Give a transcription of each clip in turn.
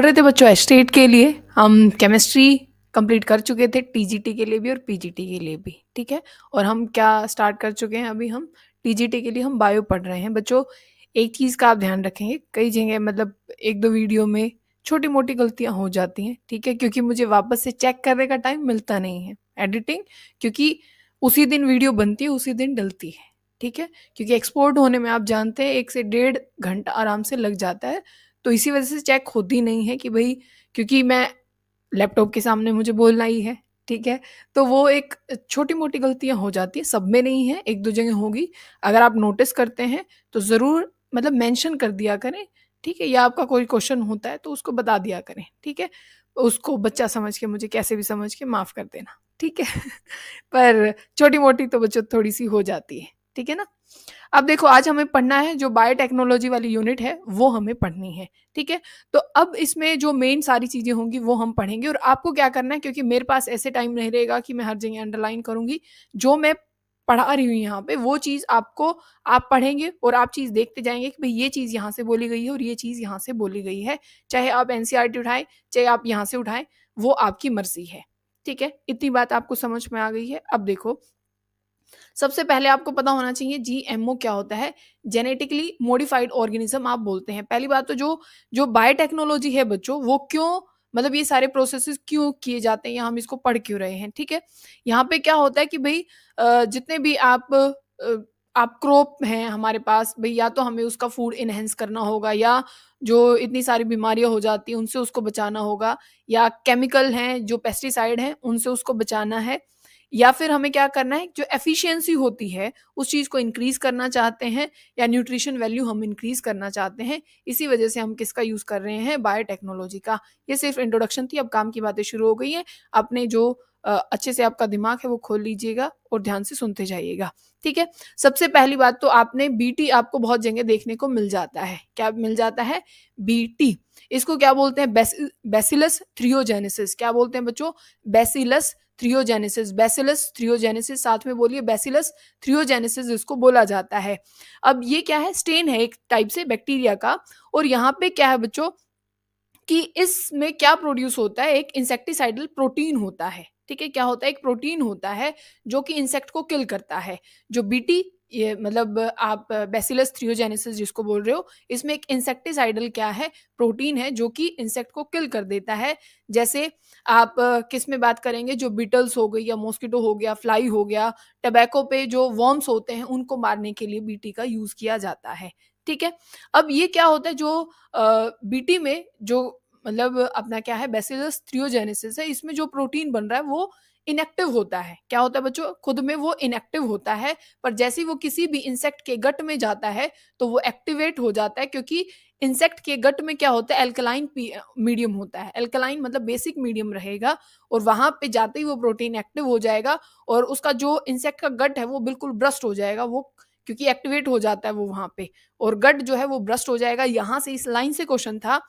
पढ़ रहे थे बच्चों एस्टेट के लिए। हम केमिस्ट्री कंप्लीट कर चुके थे, टीजीटी के लिए भी और पीजीटी के लिए भी, ठीक है। और हम क्या स्टार्ट कर चुके हैं, अभी हम टीजीटी के लिए हम बायो पढ़ रहे हैं बच्चों। एक चीज़ का आप ध्यान रखेंगे, कई जगह मतलब एक दो वीडियो में छोटी मोटी गलतियां हो जाती हैं, ठीक है, क्योंकि मुझे वापस से चेक करने का टाइम मिलता नहीं है एडिटिंग, क्योंकि उसी दिन वीडियो बनती है उसी दिन डलती है, ठीक है। क्योंकि एक्सपोर्ट होने में आप जानते हैं 1 से 1.5 घंटा आराम से लग जाता है, तो इसी वजह से चेक होती नहीं है कि भाई, क्योंकि मैं लैपटॉप के सामने मुझे बोलना ही है, ठीक है। तो वो एक छोटी मोटी गलतियां हो जाती है, सब में नहीं है, एक दो जगह होगी। अगर आप नोटिस करते हैं तो ज़रूर मतलब मेंशन कर दिया करें, ठीक है। या आपका कोई क्वेश्चन होता है तो उसको बता दिया करें, ठीक है। उसको बच्चा समझ के, मुझे कैसे भी समझ के माफ़ कर देना, ठीक है। पर छोटी मोटी तो बच्चों थोड़ी सी हो जाती है, ठीक है ना। अब देखो, आज हमें पढ़ना है जो बायोटेक्नोलॉजी वाली यूनिट है वो हमें पढ़नी है, ठीक है। तो अब इसमें जो मेन सारी चीजें होंगी वो हम पढ़ेंगे, और आपको क्या करना है, क्योंकि मेरे पास ऐसे टाइम नहीं रहेगा कि मैं हर जगह अंडरलाइन करूंगी। जो मैं पढ़ा रही हूँ यहाँ पे वो चीज आपको, आप पढ़ेंगे और आप चीज देखते जाएंगे कि भाई ये चीज यहाँ से बोली गई है और ये चीज यहाँ से बोली गई है। चाहे आप एनसीईआरटी उठाएं, चाहे आप यहाँ से उठाएं, वो आपकी मर्जी है, ठीक है। इतनी बात आपको समझ में आ गई है। अब देखो, सबसे पहले आपको पता होना चाहिए जीएमओ क्या होता है। जेनेटिकली मॉडिफाइड ऑर्गेनिज्म आप बोलते हैं। पहली बात तो जो जो बायोटेक्नोलॉजी है बच्चों, वो क्यों, मतलब ये सारे प्रोसेसेस क्यों किए जाते हैं या हम इसको पढ़ क्यों रहे हैं, ठीक है। यहाँ पे क्या होता है कि भाई जितने भी आप क्रॉप हैं हमारे पास भाई, या तो हमें उसका फूड इनहेंस करना होगा, या जो इतनी सारी बीमारियां हो जाती हैं उनसे उसको बचाना होगा, या केमिकल हैं जो पेस्टिसाइड हैं उनसे उसको बचाना है, या फिर हमें क्या करना है, जो एफिशिएंसी होती है उस चीज को इंक्रीज करना चाहते हैं, या न्यूट्रिशन वैल्यू हम इंक्रीज करना चाहते हैं। इसी वजह से हम किसका यूज कर रहे हैं, बायोटेक्नोलॉजी का। ये सिर्फ इंट्रोडक्शन थी, अब काम की बातें शुरू हो गई हैं। अपने जो अच्छे से आपका दिमाग है वो खोल लीजिएगा और ध्यान से सुनते जाइएगा, ठीक है। सबसे पहली बात तो आपने बीटी आपको बहुत जगह देखने को मिल जाता है। क्या मिल जाता है? बीटी। इसको क्या बोलते हैं? बेसिलस थ्रियोजेनेसिस। क्या बोलते हैं बच्चों? बेसिलस थ्रियोजेनेसिस। बेसिलस थ्रियोजेनेसिस, साथ में बोलिए बेसिलस थ्रियोजेनेसिस इसको बोला जाता है। अब ये क्या है? स्टेन है एक टाइप से बैक्टीरिया का। और यहाँ पे क्या है बच्चों कि इसमें क्या प्रोड्यूस होता है, एक इंसेक्टिसाइडल प्रोटीन होता है, ठीक है। क्या होता है? एक प्रोटीन होता है जो कि इंसेक्ट को किल करता है। जो बीटी, ये मतलब आप बेसिलस थ्रियोजेनेसिस जिसको बोल रहे हो, इसमें एक इंसेक्टिसाइडल क्या है, प्रोटीन है जो कि इंसेक्ट को किल कर देता है। जैसे आप किस में बात करेंगे, जो बीटल्स हो गई, या मॉस्किटो हो गया, फ्लाई हो गया, टबैको पे जो वर्म्स होते हैं उनको मारने के लिए बीटी का यूज किया जाता है, ठीक है। अब ये क्या होता है, जो बीटी में जो मतलब अपना क्या है, बेसिलस थ्रियोजेनेसिस है, इसमें जो प्रोटीन बन रहा है वो इनएक्टिव होता है। क्या होता है बच्चों? खुद में वो इनएक्टिव होता है, पर जैसे ही वो किसी भी इंसेक्ट के गट में जाता है तो वो एक्टिवेट हो जाता है, क्योंकि इंसेक्ट के गट में क्या होता है, एल्कलाइन मीडियम होता है। एल्कलाइन मतलब बेसिक मीडियम रहेगा, और वहां पे जाते ही वो प्रोटीन एक्टिव हो जाएगा, और उसका जो इंसेक्ट का गट है वो बिल्कुल ब्रस्ट हो जाएगा, वो क्योंकि एक्टिवेट हो जाता है वो वहां पे, और गट जो है वो ब्रस्ट हो जाएगा। यहां से इस लाइन से क्वेश्चन था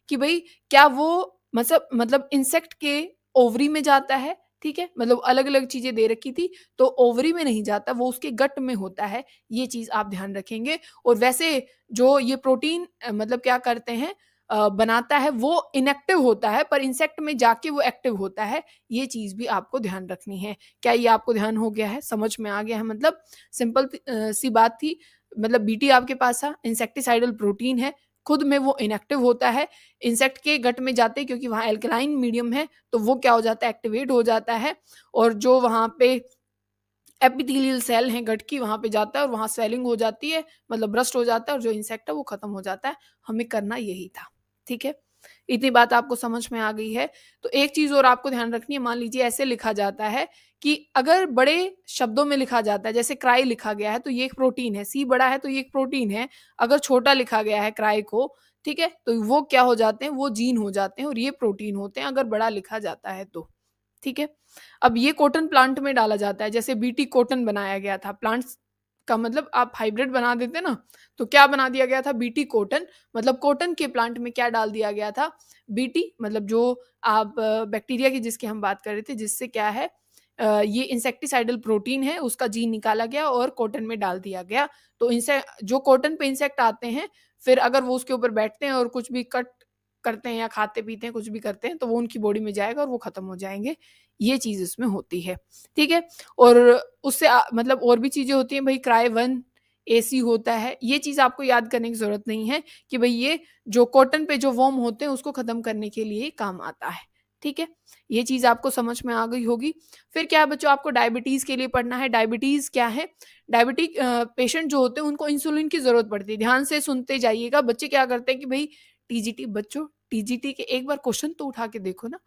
कि भाई क्या वो मतलब इंसेक्ट के ओवरी में जाता है, ठीक है। मतलब अलग अलग चीजें दे रखी थी, तो ओवरी में नहीं जाता, वो उसके गट में होता है। ये चीज आप ध्यान रखेंगे। और वैसे जो ये प्रोटीन मतलब क्या करते हैं, बनाता है, वो इनएक्टिव होता है, पर इंसेक्ट में जाके वो एक्टिव होता है। ये चीज भी आपको ध्यान रखनी है। क्या ये आपको ध्यान हो गया है, समझ में आ गया है? मतलब सिंपल सी बात थी। मतलब बीटी आपके पास था, इंसेक्टिसाइडल प्रोटीन है, खुद में वो इनएक्टिव होता है, इंसेक्ट के गट में जाते हैं क्योंकि वहां एल्कलाइन मीडियम है, तो वो क्या हो जाता है, एक्टिवेट हो जाता है। और जो वहां पे एपिथेलियल सेल हैं गट की, वहां पे जाता है और वहां स्वेलिंग हो जाती है, मतलब ब्रस्ट हो जाता है, और जो इंसेक्ट है वो खत्म हो जाता है। हमें करना यही था, ठीक है। इतनी बात आपको समझ में आ गई है। तो एक चीज और आपको ध्यान रखनी है, मान लीजिए ऐसे लिखा जाता है कि अगर बड़े शब्दों में लिखा जाता है, जैसे क्राई लिखा गया है तो ये एक प्रोटीन है, सी बड़ा है तो ये एक प्रोटीन है। अगर छोटा लिखा गया है क्राई को, ठीक है, तो वो क्या हो जाते हैं, वो जीन हो जाते हैं और ये प्रोटीन होते हैं, अगर बड़ा लिखा जाता है तो, ठीक है। अब ये कॉटन प्लांट में डाला जाता है, जैसे बीटी कॉटन बनाया गया था, प्लांट्स का मतलब आप हाइब्रिड बना देते ना, तो क्या बना दिया गया था, बीटी कॉटन। मतलब कॉटन के प्लांट में क्या डाल दिया गया था, बीटी, मतलब जो आप बैक्टीरिया की जिसकी हम बात कर रहे थे, जिससे क्या है ये इंसेक्टिसाइडल प्रोटीन है, उसका जीन निकाला गया और कॉटन में डाल दिया गया। तो इनसे जो कॉटन पे इंसेक्ट आते हैं, फिर अगर वो उसके ऊपर बैठते हैं और कुछ भी कट करते हैं या खाते पीते हैं, कुछ भी करते हैं, तो वो उनकी बॉडी में जाएगा और वो खत्म हो जाएंगे। ये चीज़ इसमें होती है, ठीक है। और उससे मतलब और भी चीज़ें होती हैं भाई, क्राई 1 एसी होता है। ये चीज़ आपको याद करने की ज़रूरत नहीं है कि भाई ये जो कॉटन पे जो वर्म होते हैं उसको ख़त्म करने के लिए काम आता है, ठीक है। ये चीज़ आपको समझ में आ गई होगी। फिर क्या है बच्चों, आपको डायबिटीज़ के लिए पढ़ना है। डायबिटीज़ क्या है? डायबिटिक पेशेंट जो होते हैं उनको इंसुलिन की ज़रूरत पड़ती है। ध्यान से सुनते जाइएगा। बच्चे क्या करते हैं कि भाई टीजीटी, बच्चों टीजीटी के एक बार क्वेश्चन तो उठा के देखो ना।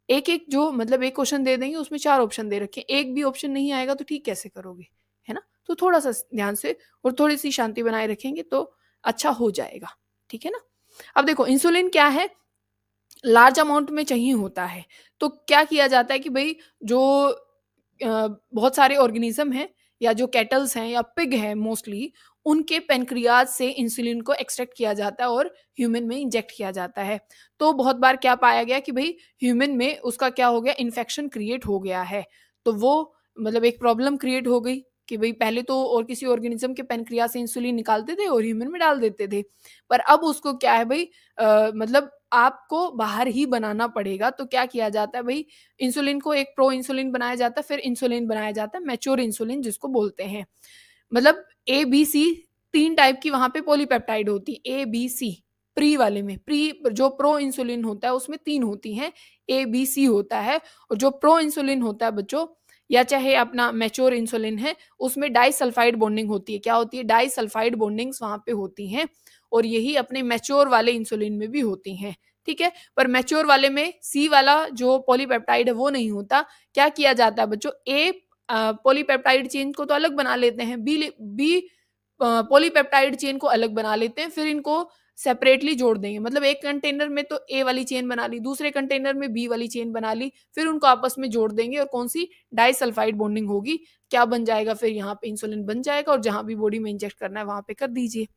एक-एक जो मतलब एक क्वेश्चन दे देंगे उसमें 4 ऑप्शन दे रखे हैं। एक भी ऑप्शन नहीं आएगा तो ठीक कैसे करोगे? है ना? तो थोड़ा-सा ध्यान से और थोड़ी-सी शांति बनाए रखेंगे तो अच्छा हो जाएगा, ठीक है ना? अब देखो इंसुलिन क्या है? लार्ज अमाउंट में चाहिए होता है। तो क्या किया जाता है कि भई जो बहुत सारे ऑर्गेनिज़्म हैं या जो कैटल्स हैं या पिग है मोस्टली, उनके पैनक्रियाज से इंसुलिन को एक्सट्रैक्ट किया जाता है और ह्यूमन में इंजेक्ट किया जाता है। तो बहुत बार क्या पाया गया कि भई ह्यूमन में उसका क्या हो गया, इन्फेक्शन क्रिएट हो गया है। तो वो मतलब एक प्रॉब्लम क्रिएट हो गई कि भई पहले तो और किसी ऑर्गेनिज़्म के पैनक्रियाज से इंसुलिन निकालते थे और ह्यूमन में डाल देते थे। पर अब उसको क्या है भई मतलब आपको बाहर ही बनाना पड़ेगा। तो क्या किया जाता है भई, इंसुलिन को एक प्रो इंसुलिन बनाया जाता है, फिर इंसुलिन बनाया जाता है मैच्योर इंसुलिन जिसको बोलते हैं। मतलब ए, बी, सी 3 टाइप की वहाँ पे पॉलीपेप्टाइड होती है। ए, बी, सी प्री वाले में, प्री जो प्रो इंसुलिन होता है उसमें 3 होती हैं, ए, बी, सी होता है। और जो प्रो इंसुलिन होता है बच्चों, या चाहे अपना मैच्योर इंसुलिन है, उसमें डाइसल्फाइड बॉन्डिंग होती है। क्या होती है? डाइसल्फाइड बॉन्डिंग्स वहाँ पे होती हैं और यही अपने मैच्योर वाले इंसुलिन में भी होती हैं, ठीक है। पर मैच्योर वाले में सी वाला जो पॉलीपेप्टाइड है वो नहीं होता। क्या किया जाता है बच्चों, ए पॉलीपेप्टाइड चेन को तो अलग बना लेते हैं, बी पॉलीपेप्टाइड चेन को अलग बना लेते हैं, फिर इनको सेपरेटली जोड़ देंगे। मतलब एक कंटेनर में तो ए वाली चेन बना ली, दूसरे कंटेनर में बी वाली चेन बना ली, फिर उनको आपस में जोड़ देंगे और कौन सी डाइसल्फाइड बॉन्डिंग होगी, क्या बन जाएगा, फिर यहाँ पे इंसुलिन बन जाएगा और जहां भी बॉडी में इंजेक्ट करना है वहां पे कर दीजिए,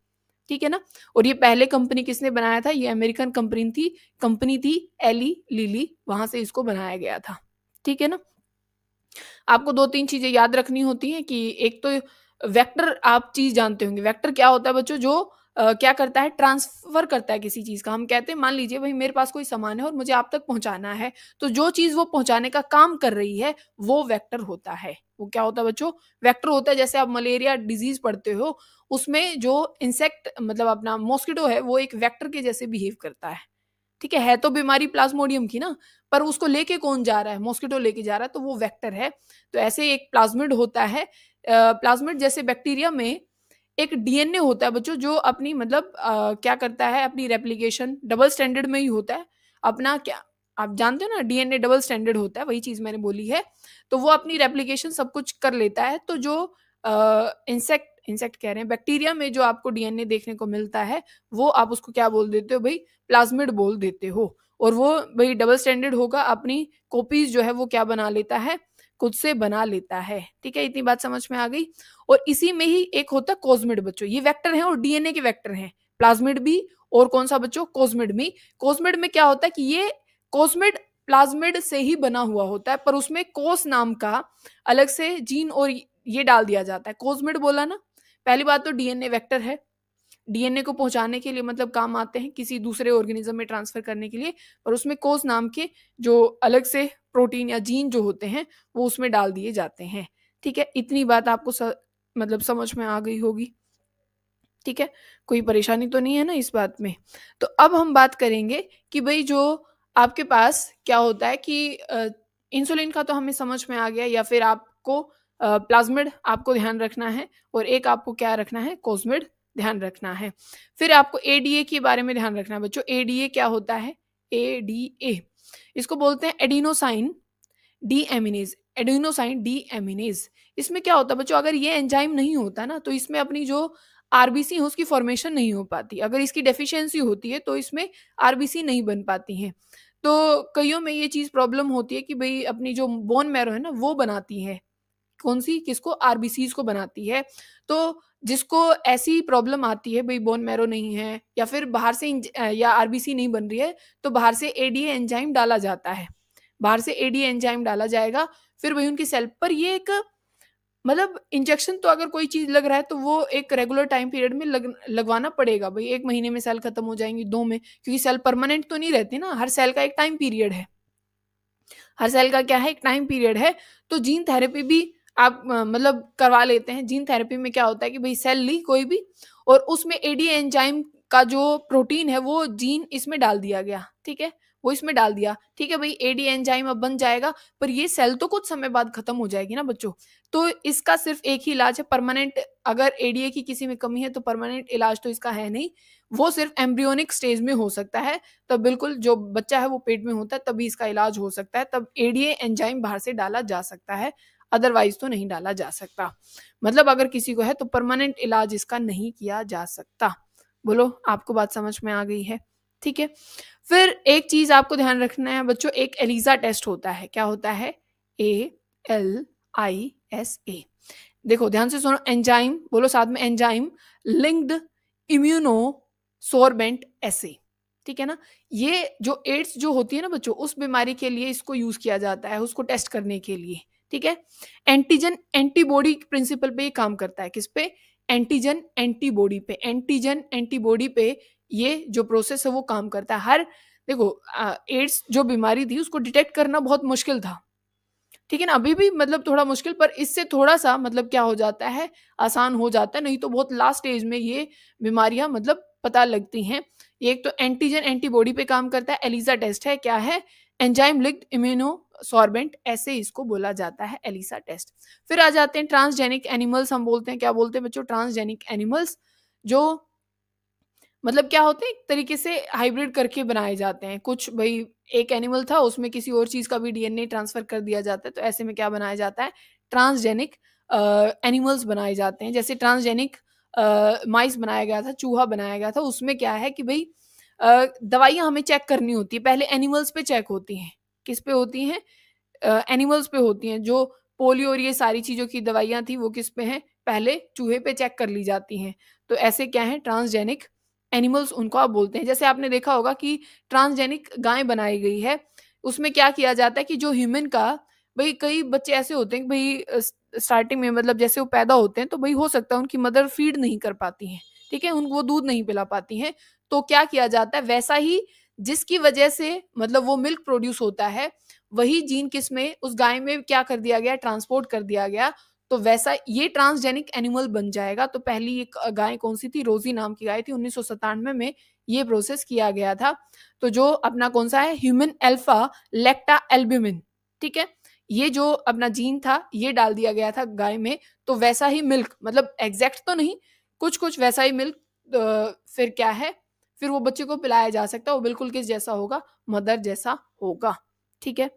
ठीक है ना। और ये पहले कंपनी किसने बनाया था? ये अमेरिकन कंपनी थी एली लिली, वहां से इसको बनाया गया था, ठीक है ना। आपको 2-3 चीजें याद रखनी होती हैं कि एक तो वेक्टर आप चीज जानते होंगे। वेक्टर क्या होता है बच्चों? जो क्या करता है, ट्रांसफर करता है किसी चीज का। हम कहते हैं मान लीजिए भाई मेरे पास कोई सामान है और मुझे आप तक पहुंचाना है, तो जो चीज वो पहुंचाने का काम कर रही है वो वेक्टर होता है। वो क्या होता है बच्चों? वेक्टर होता है। जैसे आप मलेरिया डिजीज पढ़ते हो, उसमें जो इंसेक्ट मतलब अपना मॉस्किटो है वो एक वेक्टर के जैसे बिहेव करता है, ठीक है तो बीमारी प्लाज्मोडियम की ना, पर उसको लेके कौन जा रहा है? मॉस्किटो लेके जा रहा है, तो वो वेक्टर है। तो ऐसे एक प्लाज्मिड होता है। प्लाज्मिड जैसे बैक्टीरिया में एक डीएनए होता है बच्चों, जो अपनी मतलब क्या करता है, अपनी रेप्लिकेशन डबल स्टैंडर्ड में ही होता है। अपना क्या आप जानते हो ना, डीएनए डबल स्टैंडर्ड होता है, वही चीज मैंने बोली है। तो वो अपनी रेप्लिकेशन सब कुछ कर लेता है। तो जो इंसेक्ट कह रहे हैं, बैक्टीरिया में जो आपको डीएनए देखने को मिलता है, वो आप उसको क्या बोल देते हो भाई? प्लाज्मिड बोल देते हो। और वो भाई डबल स्टैंडर्ड होगा, अपनी कॉपीज जो है वो क्या बना लेता है? खुद से बना लेता है, ठीक है। इतनी बात समझ में आ गई। और इसी में ही एक होता है कोस्मिड बच्चों। ये वेक्टर हैं और डीएनए के वेक्टर हैं, प्लाज्मिड भी और कौन सा बच्चों? कोस्मिड भी। कोस्मिड में क्या होता है कि ये कोस्मिड प्लाज्मिड से ही बना हुआ होता है, पर उसमें कोस नाम का अलग से जीन और ये डाल दिया जाता है। कोस्मिड बोला ना, पहली बात तो डीएनए वेक्टर है, डीएनए को पहुंचाने के लिए मतलब काम आते हैं, किसी दूसरे ऑर्गेनिज्म में ट्रांसफर करने के लिए। और उसमें कोस नाम के जो अलग से प्रोटीन या जीन जो होते हैं वो उसमें डाल दिए जाते हैं, ठीक है। इतनी बात आपको मतलब समझ में आ गई होगी, ठीक है। कोई परेशानी तो नहीं है ना इस बात में? तो अब हम बात करेंगे कि भाई जो आपके पास क्या होता है कि इंसुलिन का तो हमें समझ में आ गया, या फिर आपको प्लाज्मिड आपको ध्यान रखना है और एक आपको क्या रखना है? कोस्मिड ध्यान रखना है। फिर आपको एडीए के बारे में ध्यान रखना है बच्चों। एडीए क्या होता है? एडीए इसको बोलते हैं एडिनोसाइन डी एमिनेज। एडिनोसाइन डी एमिनेज, इसमें क्या होता है बच्चों? अगर ये एंजाइम नहीं होता ना, तो इसमें अपनी जो आरबीसी है उसकी फॉर्मेशन नहीं हो पाती। अगर इसकी डेफिशिएंसी होती है तो इसमें आरबीसी नहीं बन पाती हैं। तो कईयों में ये चीज प्रॉब्लम होती है कि भाई अपनी जो बोन मैरो है ना वो बनाती है, कौन सी? किसको? आरबीसीज को बनाती है। तो जिसको ऐसी प्रॉब्लम आती है भाई बोन मैरो नहीं है या फिर बाहर से या आरबीसी नहीं बन रही है, तो बाहर से एडीए एंजाइम डाला जाता है। बाहर से एडीए एंजाइम डाला जाएगा, फिर वही उनकी सेल पर ये एक मतलब इंजेक्शन तो अगर कोई चीज़ लग रहा है तो वो एक रेगुलर टाइम पीरियड में लगवाना पड़ेगा भाई। 1 महीने में सेल खत्म हो जाएँगी, 2 में, क्योंकि सेल परमानेंट तो नहीं रहती ना, हर सेल का एक टाइम पीरियड है। हर सेल का क्या है, एक टाइम पीरियड है। तो जीन थेरेपी भी आप मतलब करवा लेते हैं। जीन थेरेपी में क्या होता है कि भाई सेल ली कोई भी, और उसमें एडी एंजाइम का जो प्रोटीन है वो जीन इसमें डाल दिया गया, ठीक है? वो इसमें डाल दिया, ठीक है भाई, एडी एंजाइम अब बन जाएगा, पर ये सेल तो कुछ समय बाद खत्म हो जाएगी ना बच्चों। तो इसका सिर्फ एक ही इलाज है परमानेंट। अगर एडीए की किसी में कमी है तो परमानेंट इलाज तो इसका है नहीं, वो सिर्फ एम्ब्रियोनिक स्टेज में हो सकता है। तब बिल्कुल जो बच्चा है वो पेट में होता है तभी इसका इलाज हो सकता है, तब एडीए एंजाइम बाहर से डाला जा सकता है, अदरवाइज तो नहीं डाला जा सकता। मतलब अगर किसी को है तो परमानेंट इलाज इसका नहीं किया जा सकता। बोलो, आपको बात समझ में आ गई है? ठीक है। फिर एक चीज आपको ध्यान रखना है बच्चों, एक एलिजा टेस्ट होता है। क्या होता है? ALISA। देखो ध्यान से सुनो, एंजाइम बोलो साथ में, एंजाइम लिंक्ड इम्यूनो सोरबेंट एसे, ठीक है ना? ये जो एड्स जो होती है ना बच्चों, उस बीमारी के लिए इसको यूज किया जाता है, उसको टेस्ट करने के लिए, ठीक है? एंटीजन एंटीबॉडी प्रिंसिपल पे ये काम करता है। किस पे? एंटीजन एंटीबॉडी पे। एंटीजन एंटीबॉडी पे ये जो प्रोसेस है वो काम करता है। हर देखो एड्स जो बीमारी थी उसको डिटेक्ट करना बहुत मुश्किल था, ठीक है ना? अभी भी मतलब थोड़ा मुश्किल, पर इससे थोड़ा सा मतलब क्या हो जाता है, आसान हो जाता है। नहीं तो बहुत लास्ट स्टेज में ये बीमारियां मतलब पता लगती हैं। ये एक तो एंटीजन एंटीबॉडी पे काम करता है, एलिसा टेस्ट है। क्या है? एंजाइम लिंक्ड इम्यूनो सॉर्बेंट, ऐसे इसको बोला जाता है, एलिसा टेस्ट। फिर आ जाते हैं ट्रांसजेनिक एनिमल्स। हम बोलते हैं, क्या बोलते हैं बच्चों? ट्रांसजेनिक एनिमल्स, जो मतलब क्या होते हैं, एक तरीके से हाइब्रिड करके बनाए जाते हैं। कुछ भाई एक एनिमल था उसमें किसी और चीज का भी डीएनए ट्रांसफर कर दिया जाता है, तो ऐसे में क्या बनाया जाता है? ट्रांसजेनिक एनिमल्स बनाए जाते हैं। जैसे ट्रांसजेनिक माइस बनाया गया था, चूहा बनाया गया था। उसमें क्या है कि भाई दवाइयां हमें चेक करनी होती है, पहले एनिमल्स पे चेक होती हैं। किस पे होती हैं? एनिमल्स पे होती हैं। जो पोलियो और ये सारी चीजों की दवाइयां थी वो किस पे हैं? पहले चूहे पे चेक कर ली जाती हैं। तो ऐसे क्या है? ट्रांसजेनिक एनिमल्स उनको आप बोलते हैं। जैसे आपने देखा होगा कि ट्रांसजेनिक गाय बनाई गई है, उसमें क्या किया जाता है कि जो ह्यूमन का, भाई कई बच्चे ऐसे होते हैं कि भाई स्टार्टिंग में मतलब जैसे वो पैदा होते हैं तो भाई हो सकता है उनकी मदर फीड नहीं कर पाती हैं, ठीक है, उनको वो दूध नहीं पिला पाती हैं। तो क्या किया जाता है, वैसा ही जिसकी वजह से मतलब वो मिल्क प्रोड्यूस होता है, वही जीन किस में, उस गाय में क्या कर दिया गया? ट्रांसपोर्ट कर दिया गया। तो वैसा ये ट्रांसजेनिक एनिमल बन जाएगा। तो पहली एक गाय कौन सी थी? रोजी नाम की गाय थी। 1997 में ये प्रोसेस किया गया था। तो जो अपना कौन सा है? ह्यूमन अल्फा लेक्टा एल्ब्यूमिन, ठीक है, ये जो अपना जीन था ये डाल दिया गया था गाय में। तो वैसा ही मिल्क, मतलब एग्जैक्ट तो नहीं, कुछ कुछ वैसा ही मिल्क फिर क्या है, फिर वो बच्चे को पिलाया जा सकता है। वो बिल्कुल किस जैसा होगा? मदर जैसा होगा, ठीक है।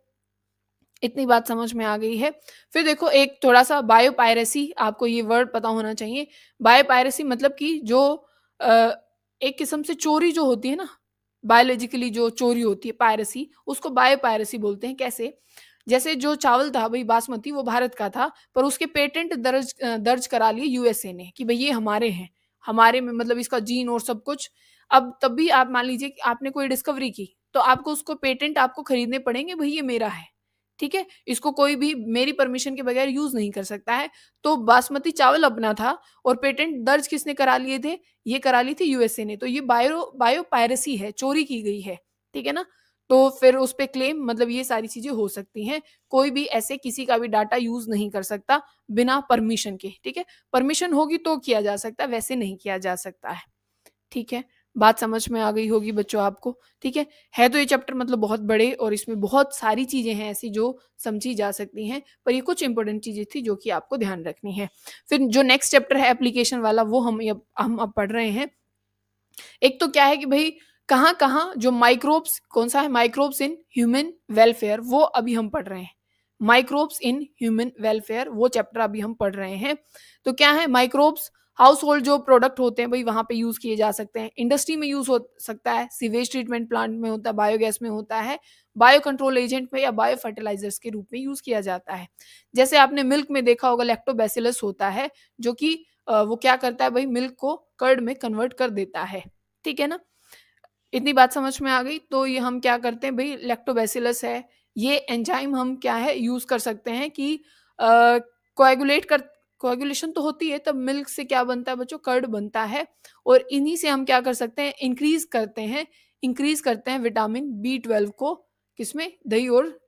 इतनी बात समझ में आ गई है। फिर देखो एक थोड़ा सा बायोपायरेसी, आपको ये वर्ड पता होना चाहिए। बायोपायरेसी मतलब कि जो अ, एक किस्म से चोरी जो होती है ना, बायोलॉजिकली जो चोरी होती है, पायरेसी, उसको बायोपायरेसी बोलते हैं। कैसे? जैसे जो चावल था भाई बासमती, वो भारत का था, पर उसके पेटेंट दर्ज करा लिए यूएसए ने कि भाई ये हमारे हैं, हमारे में मतलब इसका जीन और सब कुछ। अब तब भी आप मान लीजिए कि आपने कोई डिस्कवरी की, तो आपको उसको पेटेंट आपको खरीदने पड़ेंगे, भाई ये मेरा है, ठीक है, इसको कोई भी मेरी परमिशन के बगैर यूज नहीं कर सकता है। तो बासमती चावल अपना था और पेटेंट दर्ज किसने करा लिए थे? ये करा ली थी यूएसए ने। तो ये बायो पायरेसी है, चोरी की गई है, ठीक है ना? तो फिर उस पे क्लेम, मतलब ये सारी चीजें हो सकती हैं। कोई भी ऐसे किसी का भी डाटा यूज नहीं कर सकता बिना परमिशन के, ठीक है। परमिशन होगी तो किया जा सकता है, वैसे नहीं किया जा सकता है, ठीक है। बात समझ में आ गई होगी बच्चों आपको, ठीक है तो ये चैप्टर मतलब बहुत बड़े और इसमें बहुत सारी चीजें हैं ऐसी जो समझी जा सकती हैं, पर ये कुछ इंपॉर्टेंट चीजें थी जो कि आपको ध्यान रखनी है। फिर जो नेक्स्ट चैप्टर है एप्लीकेशन वाला, वो हम अब पढ़ रहे हैं। एक तो क्या है कि भाई कहाँ कहाँ जो माइक्रोब्स, कौन सा है? माइक्रोब्स इन ह्यूमन वेलफेयर, वो अभी हम पढ़ रहे हैं। माइक्रोब्स इन ह्यूमन वेलफेयर, वो चैप्टर अभी हम पढ़ रहे हैं। तो क्या है माइक्रोब्स? हाउस होल्ड जो प्रोडक्ट होते हैं भाई वहां पे यूज किए जा सकते हैं, इंडस्ट्री में यूज हो सकता है, सीवेज ट्रीटमेंट प्लांट में होता है, बायोगैस में होता है, बायो कंट्रोल एजेंट में या बायो फर्टिलाइजर्स के रूप में यूज किया जाता है। जैसे आपने मिल्क में देखा होगा लैक्टोबैसिलस होता है, जो कि वो क्या करता है भाई, मिल्क को कर्ड में कन्वर्ट कर देता है, ठीक है ना? इतनी बात समझ में आ गई। तो ये हम क्या करते हैं भाई, लैक्टोबैसिलस है, ये एंजाइम हम क्या है यूज कर सकते हैं कि कोएगुलेट कर कोएगुलेशन तो होती है, तब मिल्क से क्या बनता है बच्चों, कर्ड बनता है। और इन्हीं से हम क्या कर सकते हैं, इंक्रीज करते हैं विटामिन B12 को, किसमें, दही और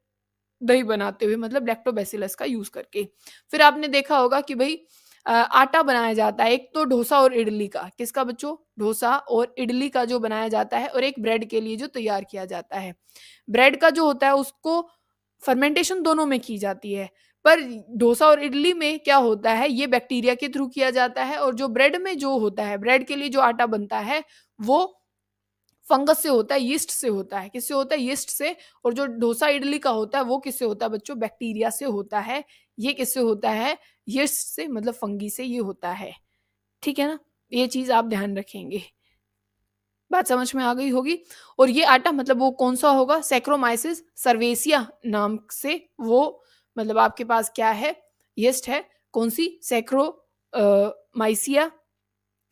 दही बनाते हुए, मतलब लैक्टोबैसिलस का यूज करके। फिर आपने देखा होगा कि भाई आटा बनाया जाता है, एक तो डोसा और इडली का, किसका बच्चों, डोसा और इडली का जो बनाया जाता है, और एक ब्रेड के लिए जो तैयार किया जाता है। ब्रेड का जो होता है उसको फर्मेंटेशन दोनों में की जाती है, पर डोसा और इडली में क्या होता है, ये बैक्टीरिया के थ्रू किया जाता है। और जो ब्रेड में जो होता है, ब्रेड के लिए जो आटा बनता है वो फंगस से होता है, यीस्ट से होता है, किससे होता है, यीस्ट से। और जो डोसा इडली का होता है वो किससे होता है बच्चों, बैक्टीरिया से होता है। ये किससे होता है, यीस्ट से, मतलब फंगी से ये होता है। ठीक है ना, ये चीज आप ध्यान रखेंगे, बात समझ में आ गई होगी। और ये आटा मतलब वो कौन सा होगा, सैक्रोमाइसिस सर्वेसिया नाम से, वो मतलब आपके पास क्या है, यीस्ट है, कौन सी, माइसिया,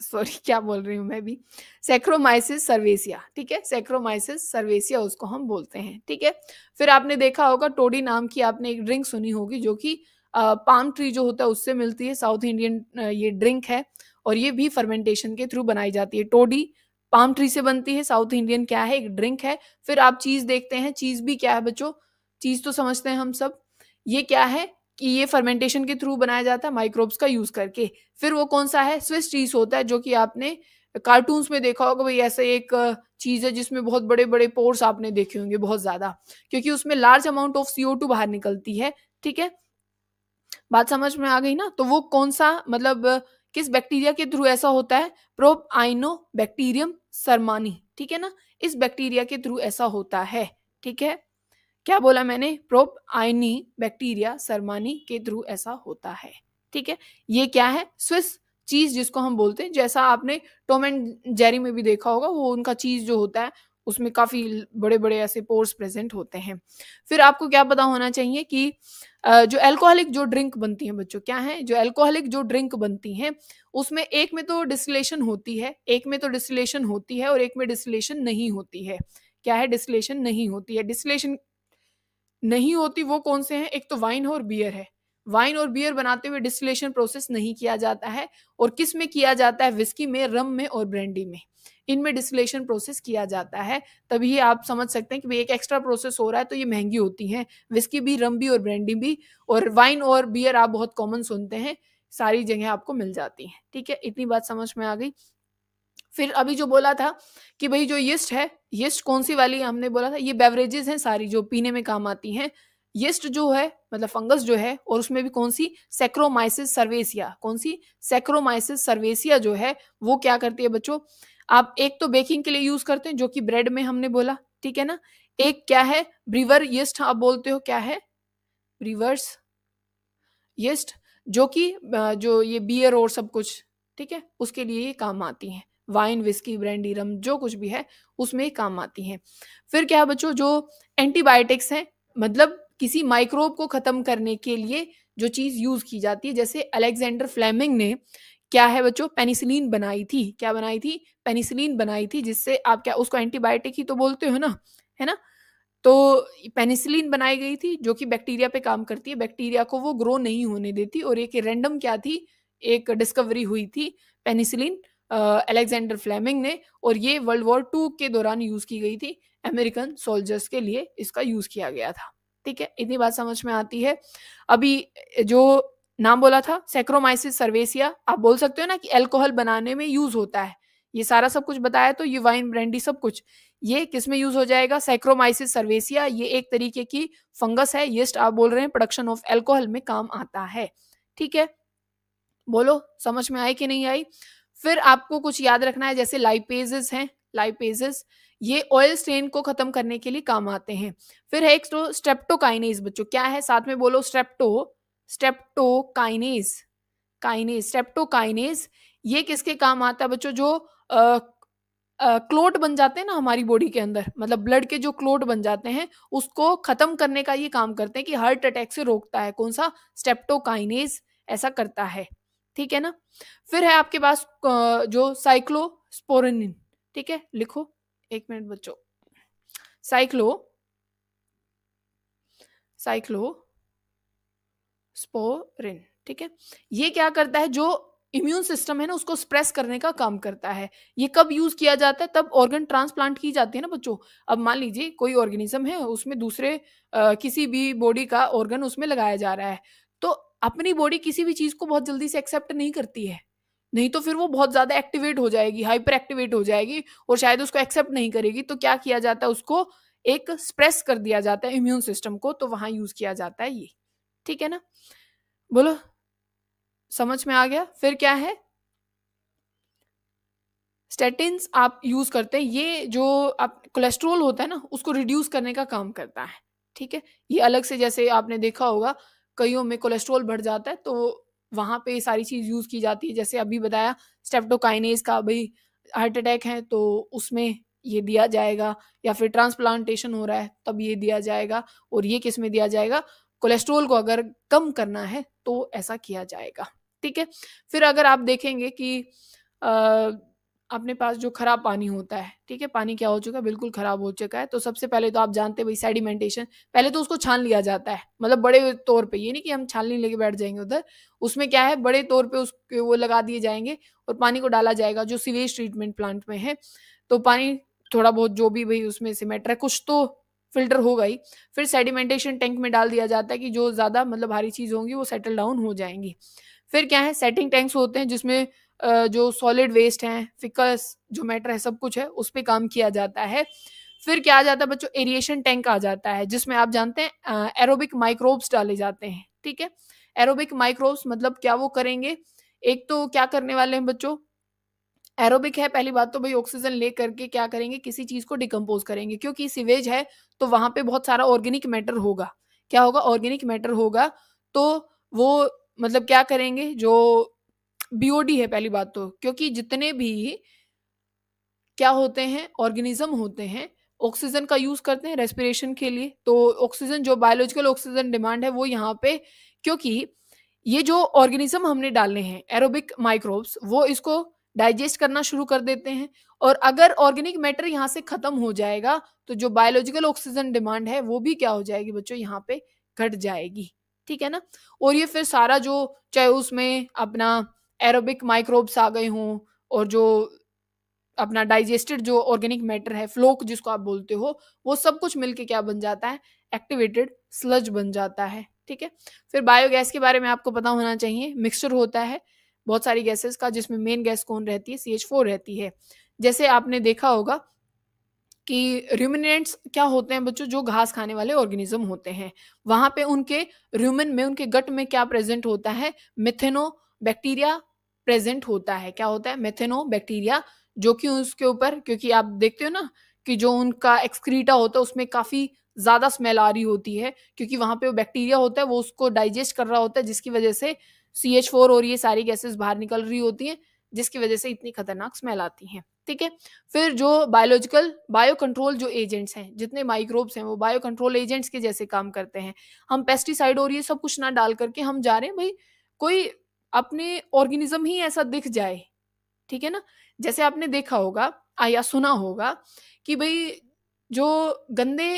सॉरी क्या बोल रही हूँ मैं भी, सैक्रोमाइसिस सर्वेसिया। ठीक है, सैक्रोमाइसिस सर्वेसिया उसको हम बोलते हैं। ठीक है, फिर आपने देखा होगा टोडी नाम की आपने एक ड्रिंक सुनी होगी, जो कि पाम ट्री जो होता है उससे मिलती है, साउथ इंडियन ये ड्रिंक है, और ये भी फर्मेंटेशन के थ्रू बनाई जाती है। टोडी पाम ट्री से बनती है, साउथ इंडियन क्या है, एक ड्रिंक है। फिर आप चीज देखते हैं, चीज भी क्या है बच्चों, चीज तो समझते हैं हम सब, ये क्या है कि ये फर्मेंटेशन के थ्रू बनाया जाता है माइक्रोब्स का यूज करके। फिर वो कौन सा है, स्विस चीज होता है, जो कि आपने कार्टून्स में देखा होगा, भाई ऐसे एक चीज है जिसमें बहुत बड़े बड़े पोर्स आपने देखे होंगे बहुत ज्यादा, क्योंकि उसमें लार्ज अमाउंट ऑफ CO2 बाहर निकलती है। ठीक है, बात समझ में आ गई ना। तो वो कौन सा, मतलब किस बैक्टीरिया के थ्रू ऐसा होता है, प्रोप आइनो बैक्टीरियम सरमानी। ठीक है ना, इस बैक्टीरिया के थ्रू ऐसा होता है। ठीक है, क्या बोला मैंने, प्रोप आइनी बैक्टीरिया सरमानी के थ्रू ऐसा होता है। ठीक है, ये क्या है, स्विस चीज जिसको हम बोलते हैं, जैसा आपने टॉम एंड जेरी में भी देखा होगा, वो उनका चीज जो होता है उसमें काफी बड़े बड़े ऐसे पोर्स प्रेजेंट होते हैं। फिर आपको क्या पता होना चाहिए कि जो अल्कोहलिक जो ड्रिंक बनती है बच्चों, क्या है, जो अल्कोहलिक जो ड्रिंक बनती हैं उसमें एक में तो डिस्टिलेशन होती है, एक में तो डिस्टिलेशन होती है और एक में डिस्टिलेशन नहीं होती है। क्या है, डिस्टिलेशन नहीं होती है। डिस्टिलेशन नहीं होती वो कौन से हैं, एक तो वाइन और बियर है। वाइन और बियर बनाते हुए डिस्टिलेशन प्रोसेस नहीं किया जाता है, और किस में किया जाता है, विस्की में, रम में और ब्रांडी में, इनमें डिस्टिलेशन प्रोसेस किया जाता है। तभी आप समझ सकते हैं कि भाई एक एक्स्ट्रा प्रोसेस हो रहा है तो ये महंगी होती हैं, विस्की भी, रम भी और ब्रांडी भी। और वाइन और बियर आप बहुत कॉमन सुनते हैं, सारी जगह आपको मिल जाती हैं। ठीक है, इतनी बात समझ में आ गई। फिर अभी जो बोला था कि भाई जो यीस्ट है, यीस्ट कौन सी वाली हमने बोला था, ये बेवरेजेस हैं सारी जो पीने में काम आती हैं। यीस्ट जो है मतलब फंगस जो है, और उसमें भी कौन सी, सैक्रोमाइसिस सर्वेसिया, कौन सी, सैक्रोमाइसिस सर्वेसिया जो है वो क्या करती है बच्चों, आप एक तो बेकिंग के लिए यूज करते हैं जो कि ब्रेड में हमने बोला। ठीक है ना, एक क्या है, ब्रीवर यीस्ट आप बोलते हो, क्या है, ब्रीवर्स यीस्ट, जो कि जो ये बियर और सब कुछ, ठीक है, उसके लिए ये काम आती हैं। वाइन, विस्की, ब्रांडी, रम जो कुछ भी है उसमें ये काम आती हैं। फिर क्या है बच्चों, जो एंटीबायोटिक्स हैं, मतलब किसी माइक्रोब को खत्म करने के लिए जो चीज यूज की जाती है, जैसे अलेक्जेंडर फ्लेमिंग ने क्या है बच्चों, पेनिसिलिन बनाई थी। क्या बनाई थी, पेनिसिलिन बनाई थी, जिससे आप क्या उसको एंटीबायोटिक ही तो बोलते हो ना, है ना। तो पेनिसिलिन बनाई गई थी जो कि बैक्टीरिया पे काम करती है, बैक्टीरिया को वो ग्रो नहीं होने देती। और एक रैंडम क्या थी, एक डिस्कवरी हुई थी पेनिसिलिन, अलेक्जेंडर फ्लेमिंग ने, और ये वर्ल्ड वॉर 2 के दौरान यूज की गई थी, अमेरिकन सोल्जर्स के लिए इसका यूज किया गया था। ठीक है, इतनी बात समझ में आती है। अभी जो नाम बोला था सैक्रोमाइसिस सर्वेसिया, आप बोल सकते हो ना कि अल्कोहल बनाने में यूज होता है, ये सारा सब कुछ बताया, तो ये वाइन, ब्रांडी सब कुछ ये किस में यूज हो जाएगा, सैक्रोमाइसिस सर्वेसिया। ये एक तरीके की फंगस है, यीस्ट आप बोल रहे हैं, प्रोडक्शन ऑफ अल्कोहल में काम आता है। ठीक है, बोलो समझ में आई कि नहीं आई। फिर आपको कुछ याद रखना है, जैसे लाइपेजेस हैं, लाइपेजेस ये ऑयल स्टेन को खत्म करने के लिए काम आते हैं। फिर है एक तो स्ट्रेप्टोकाइनेज बच्चों, क्या है, साथ में बोलो, स्ट्रेप्टोकाइनेज, काइनेज, स्ट्रेप्टोकाइनेज, ये किसके काम आता है बच्चों, जो क्लोट बन जाते हैं ना हमारी बॉडी के अंदर, मतलब ब्लड के जो क्लोट बन जाते हैं उसको खत्म करने का ये काम करते हैं, कि हार्ट अटैक से रोकता है, कौन सा, स्ट्रेप्टोकाइनेज ऐसा करता है। ठीक है ना। फिर है आपके पास जो साइक्लोस्पोरिन। ठीक है, लिखो, एक मिनट बच्चों, साइक्लो साइक्लोस्पोरिन। ठीक है। ये क्या करता है, जो इम्यून सिस्टम है ना उसको सप्रेस करने का काम करता है। ये कब यूज किया जाता है, तब ऑर्गन ट्रांसप्लांट की जाती है ना बच्चों। अब मान लीजिए कोई ऑर्गेनिज्म है, उसमें दूसरे किसी भी बॉडी का ऑर्गन उसमें लगाया जा रहा है, तो अपनी बॉडी किसी भी चीज को बहुत जल्दी से एक्सेप्ट नहीं करती है, नहीं तो फिर वो बहुत ज्यादा एक्टिवेट हो जाएगी, हाइपर एक्टिवेट हो जाएगी और शायद उसको एक्सेप्ट नहीं करेगी। तो क्या किया जाता है, उसको एक स्प्रेस कर दिया जाता है इम्यून सिस्टम को, तो वहां यूज किया जाता है ये। ठीक है ना, बोलो समझ में आ गया। फिर क्या है, स्टेटिन्स आप यूज करते हैं, ये जो आप कोलेस्ट्रॉल होता है ना उसको रिड्यूस करने का काम करता है। ठीक है, ये अलग से, जैसे आपने देखा होगा कईयों में कोलेस्ट्रॉल बढ़ जाता है तो वहां पे सारी चीज यूज की जाती है। जैसे अभी बताया स्टेप्टोकाइनेज का, भाई हार्ट अटैक है तो उसमें ये दिया जाएगा, या फिर ट्रांसप्लांटेशन हो रहा है तब ये दिया जाएगा। और ये किस में दिया जाएगा, कोलेस्ट्रॉल को अगर कम करना है तो ऐसा किया जाएगा। ठीक है, फिर अगर आप देखेंगे कि अपने पास जो खराब पानी होता है, ठीक है, पानी क्या हो चुका है, बिल्कुल खराब हो चुका है, तो सबसे पहले तो आप जानते हैं भाई सेडिमेंटेशन, पहले तो उसको छान लिया जाता है, मतलब बड़े तौर पे, ये नहीं कि हम छाननी लेके बैठ जाएंगे उधर, उसमें क्या है बड़े तौर पे उसके वो लगा दिए जाएंगे और पानी को डाला जाएगा जो सीवेज ट्रीटमेंट प्लांट में है। तो पानी थोड़ा बहुत जो भी भाई उसमें से मैटर है कुछ तो फिल्टर होगा ही। फिर सेडिमेंटेशन टैंक में डाल दिया जाता है कि जो ज्यादा मतलब भारी चीज होंगी वो सेटल डाउन हो जाएंगी। फिर क्या है, सेटिंग टैंक्स होते हैं जिसमें जो सॉलिड वेस्ट हैं, फिकस जो मैटर है सब कुछ है उस पे काम किया जाता है। फिर क्या आ जाता है बच्चों, एरिएशन टैंक आ जाता है जिसमें आप जानते हैं एरोबिक माइक्रोब्स डाले जाते हैं। ठीक है, एरोबिक माइक्रोब्स मतलब क्या वो करेंगे, एक तो क्या करने वाले हैं बच्चों, एरोबिक है पहली बात तो भाई ऑक्सीजन ले करके क्या करेंगे, किसी चीज को डिकम्पोज करेंगे, क्योंकि सीवेज है तो वहां पे बहुत सारा ऑर्गेनिक मैटर होगा। क्या होगा, ऑर्गेनिक मैटर होगा, तो वो मतलब क्या करेंगे, जो बीओडी है पहली बात तो, क्योंकि जितने भी क्या होते हैं ऑर्गेनिज्म होते हैं ऑक्सीजन का यूज करते हैं रेस्पिरेशन के लिए, तो ऑक्सीजन जो बायोलॉजिकल ऑक्सीजन डिमांड है वो यहाँ पे, क्योंकि ये जो ऑर्गेनिज्म हमने डाले हैं एरोबिक माइक्रोब्स वो इसको डाइजेस्ट करना शुरू कर देते हैं, और अगर ऑर्गेनिक मैटर यहाँ से खत्म हो जाएगा तो जो बायोलॉजिकल ऑक्सीजन डिमांड है वो भी क्या हो जाएगी बच्चों, यहाँ पे घट जाएगी। ठीक है ना, और ये फिर सारा जो चाहे उसमें अपना एरोबिक माइक्रोब्स आ गए हों और जो अपना डाइजेस्टेड जो ऑर्गेनिक मैटर है फ्लोक जिसको आप बोलते हो, वो सब कुछ मिलके क्या बन जाता है, एक्टिवेटेड स्लज बन जाता है। ठीक है, फिर बायोगैस के बारे में आपको पता होना चाहिए, मिक्सचर होता है बहुत सारी गैसेस का जिसमें मेन गैस कौन रहती है, CH4 रहती है। जैसे आपने देखा होगा कि रूमिनेंट्स क्या होते हैं बच्चों, जो घास खाने वाले ऑर्गेनिज्म होते हैं, वहां पे उनके रूमिन में उनके गट में क्या प्रेजेंट होता है, मिथेनो बैक्टीरिया प्रेजेंट होता है। क्या होता है, मिथेनो बैक्टीरिया, जो कि उसके ऊपर, क्योंकि आप देखते हो ना कि जो उनका एक्सक्रीटा होता है उसमें काफी ज्यादा स्मेल आ रही होती है, क्योंकि वहां पे वो बैक्टीरिया होता है वो उसको डाइजेस्ट कर रहा होता है, जिसकी वजह से CH4 और ये सारी गैसेस बाहर निकल रही होती हैं, जिसकी वजह से इतनी खतरनाक स्मेल आती है। ठीक है, फिर जो बायोलॉजिकल बायो कंट्रोल जो एजेंट्स हैं, जितने माइक्रोब्स हैं वो बायो कंट्रोल एजेंट्स के जैसे काम करते हैं। हम पेस्टिसाइड और ये सब कुछ ना डाल करके हम जा रहे हैं भाई, कोई अपने ऑर्गेनिज्म ही ऐसा दिख जाए, ठीक है ना, जैसे आपने देखा होगा या सुना होगा कि भाई जो गंदे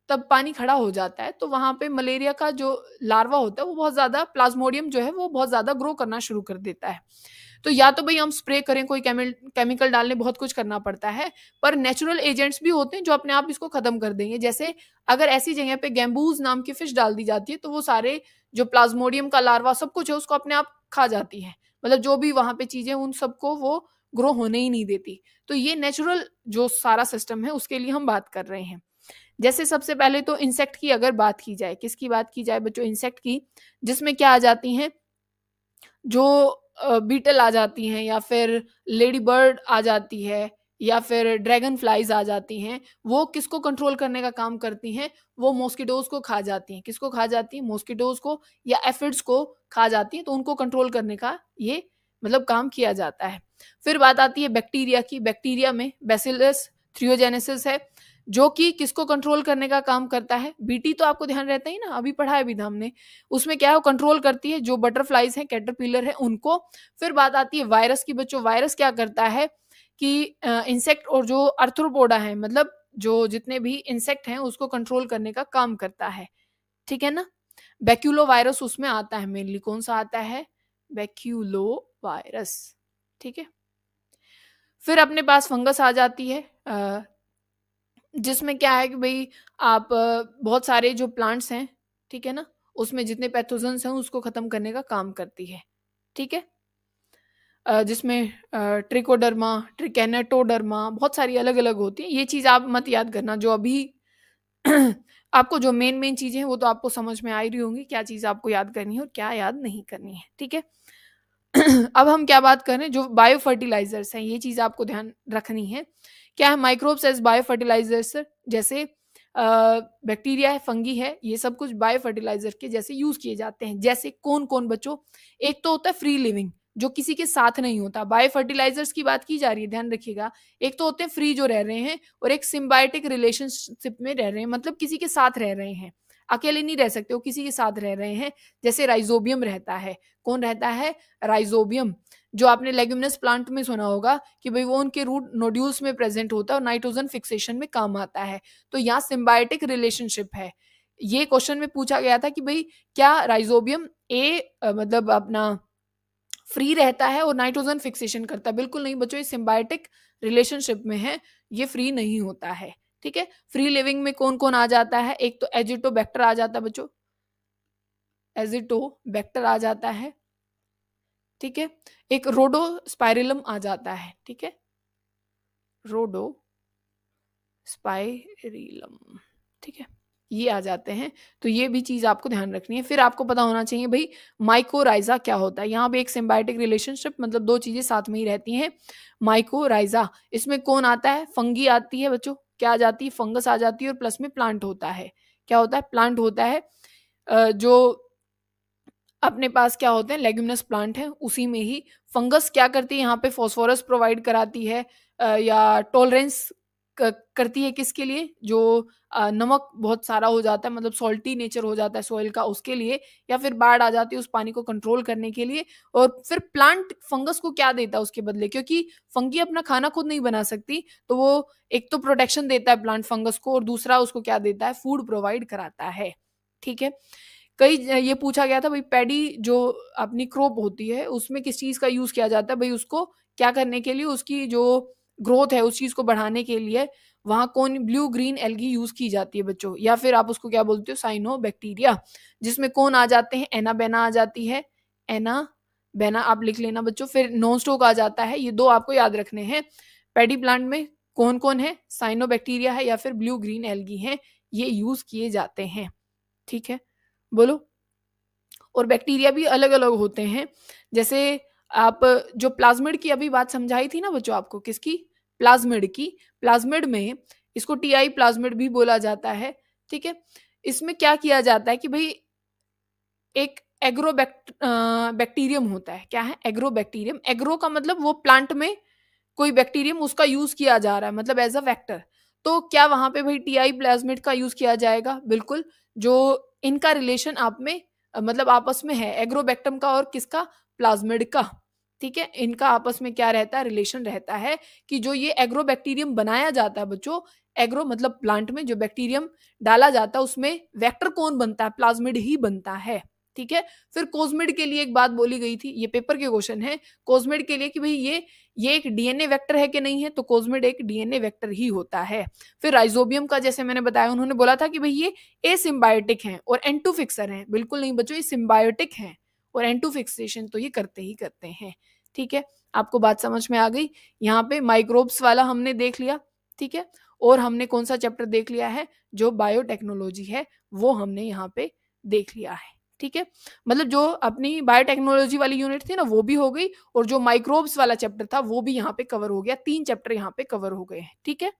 तब पानी खड़ा हो जाता है तो वहां पे मलेरिया का जो लार्वा होता है वो बहुत ज्यादा, प्लाज्मोडियम जो है वो बहुत ज्यादा ग्रो करना शुरू कर देता है। तो या तो भाई हम स्प्रे करें, कोई केमिकल डालने, बहुत कुछ करना पड़ता है, पर नेचुरल एजेंट्स भी होते हैं जो अपने आप इसको खत्म कर देंगे। जैसे अगर ऐसी जगह पे गैम्बूज नाम की फिश डाल दी जाती है तो वो सारे जो प्लाज्मोडियम का लार्वा सब कुछ है उसको अपने आप खा जाती है, मतलब जो भी वहां पे चीजें उन सबको वो ग्रो होने ही नहीं देती। तो ये नेचुरल जो सारा सिस्टम है उसके लिए हम बात कर रहे हैं। जैसे सबसे पहले तो इंसेक्ट की अगर बात की जाए, किसकी बात की जाए बच्चों, इंसेक्ट की, जिसमें क्या आ जाती हैं, जो बीटल आ जाती हैं, या फिर लेडी बर्ड आ जाती है, या फिर ड्रैगन फ्लाइज आ जाती हैं। वो किसको कंट्रोल करने का काम करती हैं, वो मॉस्किटोज को खा जाती हैं। किसको खा जाती हैं, मॉस्किटोज को या एफिड्स को खा जाती हैं, तो उनको कंट्रोल करने का ये मतलब काम किया जाता है। फिर बात आती है बैक्टीरिया की, बैक्टीरिया में बैसिलस थ्रियोजेनेसिस है जो कि किसको कंट्रोल करने का काम करता है, बीटी तो आपको ध्यान रहता ही ना, अभी पढ़ा है भी था हमने, उसमें क्या है वो कंट्रोल करती है जो बटरफ्लाइज हैं, कैटरपिलर है, उनको। फिर बात आती है वायरस की बच्चों, वायरस क्या करता है कि इंसेक्ट और जो अर्थ्रोपोडा है, मतलब जो जितने भी इंसेक्ट हैं उसको कंट्रोल करने का काम करता है। ठीक है ना, बैक्यूलो वायरस उसमें आता है मेनली। कौन सा आता है? बैक्यूलो वायरस, ठीक है। फिर अपने पास फंगस आ जाती है, जिसमें क्या है कि भाई आप बहुत सारे जो प्लांट्स हैं, ठीक है ना, उसमें जितने पैथोजेंस हैं उसको खत्म करने का काम करती है, ठीक है। जिसमें ट्रिकोडर्मा, ट्रिकेनेटोडर्मा, बहुत सारी अलग अलग होती है। ये चीज़ आप मत याद करना, जो अभी आपको जो मेन चीज़ें हैं वो तो आपको समझ में आ ही रही होंगी, क्या चीज़ आपको याद करनी है और क्या याद नहीं करनी है, ठीक है। अब हम क्या बात कर रहे हैं, जो बायो फर्टिलाइजर्स हैं, ये चीज़ आपको ध्यान रखनी है। क्या है? माइक्रोब्स एज बायो फर्टिलाइजर्स, जैसे बैक्टीरिया है, फंगी है, ये सब कुछ बायो फर्टिलाइजर के जैसे यूज किए जाते हैं। जैसे कौन कौन बच्चों? एक तो होता है फ्री लिविंग, जो किसी के साथ नहीं होता। बायो फर्टिलाइजर्स की बात की जा रही है, ध्यान रखिएगा। एक तो होते हैं फ्री जो रह रहे हैं, और एक सिम्बायोटिक रिलेशनशिप में रह रहे हैं, मतलब किसी के साथ रह रहे हैं, अकेले नहीं रह सकते, वो किसी के साथ रह रहे हैं। जैसे राइजोबियम रहता है। कौन रहता है? राइजोबियम, जो आपने लेग्यूमिनस प्लांट में सुना होगा कि भाई वो उनके रूट नोड्यूल्स में प्रेजेंट होता है और नाइट्रोजन फिक्सेशन में काम आता है। तो यहाँ सिम्बायोटिक रिलेशनशिप है। ये क्वेश्चन में पूछा गया था कि भाई क्या राइजोबियम मतलब अपना फ्री रहता है और नाइट्रोजन फिक्सेशन करता है? बिल्कुल नहीं बच्चों, ये सिम्बायोटिक रिलेशनशिप में है, ये फ्री नहीं होता है, ठीक है। फ्री लिविंग में कौन कौन आ जाता है? एक तो एजिटोबैक्टर आ जाता है बच्चों, एजिटोबैक्टर आ जाता है, ठीक है। एक रोडोस्पाइरिलम आ जाता है, ठीक है, रोडोस्पाइरिलम, ठीक है, ये आ जाते हैं। तो ये भी चीज आपको ध्यान रखनी है। फिर आपको पता होना चाहिए भाई माइकोराइजा क्या होता है। यहाँ पे एक सिम्बायोटिक रिलेशनशिप, मतलब दो चीजें साथ में ही रहती हैं। माइकोराइजा, इसमें कौन आता है? फंगी आती है बच्चों, क्या आ जाती है? फंगस आ जाती है, और प्लस में प्लांट होता है। क्या होता है? प्लांट होता है। जो अपने पास क्या होते हैं, लेग्यूमिनस प्लांट है, उसी में ही फंगस क्या करती है? यहाँ पे फॉस्फोरस प्रोवाइड कराती है, या टॉलरेंस करती है किसके लिए? जो नमक बहुत सारा हो जाता है, मतलब सॉल्टी नेचर हो जाता है सॉइल का, उसके लिए, या फिर बाढ़ आ जाती है उस पानी को कंट्रोल करने के लिए। और फिर प्लांट फंगस को क्या देता है उसके बदले? क्योंकि फंगी अपना खाना खुद नहीं बना सकती, तो वो एक तो प्रोटेक्शन देता है प्लांट फंगस को, और दूसरा उसको क्या देता है? फूड प्रोवाइड कराता है, ठीक है। कई ये पूछा गया था भाई पैडी जो अपनी क्रॉप होती है उसमें किस चीज का यूज किया जाता है? भाई उसको क्या करने के लिए? उसकी जो ग्रोथ है उस चीज को बढ़ाने के लिए वहां कौन ब्लू ग्रीन एल्गी यूज की जाती है बच्चों, या फिर आप उसको क्या बोलते हो? साइनोबैक्टीरिया, जिसमें कौन आ जाते हैं? एनाबेना आ जाती है, एनाबेना आप लिख लेना बच्चों। फिर नॉन स्टोक आ जाता है, ये दो आपको याद रखने हैं। पैडी प्लांट में कौन कौन है? साइनोबैक्टीरिया है या फिर ब्लू ग्रीन एल्गी है, ये यूज किए जाते हैं, ठीक है। बोलो। और बैक्टीरिया भी अलग अलग होते हैं। जैसे आप जो प्लाज्मिड की अभी बात समझाई थी ना बच्चों आपको, किसकी? प्लाज्मिड की। प्लाज्मिड में इसको टीआई प्लाज्मिड भी बोला जाता है, ठीक है। इसमें क्या किया जाता है कि भाई एक बैक्टीरियम होता है। क्या है? एग्रोबैक्टीरियम। एग्रो का मतलब वो प्लांट में कोई बैक्टीरियम उसका यूज किया जा रहा है, मतलब एज अ वेक्टर। तो क्या वहां पे भाई टीआई प्लाज्मिड का यूज किया जाएगा? बिल्कुल। जो इनका रिलेशन आप में मतलब आपस में है, एग्रोबैक्टम का और किसका? प्लाज्मिड का, ठीक है। इनका आपस में क्या रहता है? रिलेशन रहता है कि जो ये एग्रोबैक्टीरियम बनाया जाता है बच्चों, एग्रो मतलब प्लांट में जो बैक्टीरियम डाला जाता है उसमें वेक्टर कौन बनता है? प्लाज्मिड ही बनता है, ठीक है। फिर कोस्मिड के लिए एक बात बोली गई थी, ये पेपर के क्वेश्चन है। कोस्मिड के लिए कि भाई ये एक डीएनए वेक्टर है कि नहीं है? तो कोस्मिड एक डीएनए वेक्टर ही होता है। फिर राइजोबियम का जैसे मैंने बताया, उन्होंने बोला था कि भाई ये एसिम्बायोटिक हैं और एंटू फिक्सर हैं। बिल्कुल नहीं बच्चों, ये सिम्बायोटिक हैं, और एंटू फिक्सेशन तो ये करते ही करते हैं, ठीक है। आपको बात समझ में आ गई? यहाँ पे माइक्रोब्स वाला हमने देख लिया, ठीक है। और हमने कौन सा चैप्टर देख लिया है? जो बायोटेक्नोलॉजी है वो हमने यहाँ पे देख लिया है, ठीक है। मतलब जो अपनी बायोटेक्नोलॉजी वाली यूनिट थी ना वो भी हो गई, और जो माइक्रोब्स वाला चैप्टर था वो भी यहाँ पे कवर हो गया। 3 चैप्टर यहाँ पे कवर हो गए हैं, ठीक है।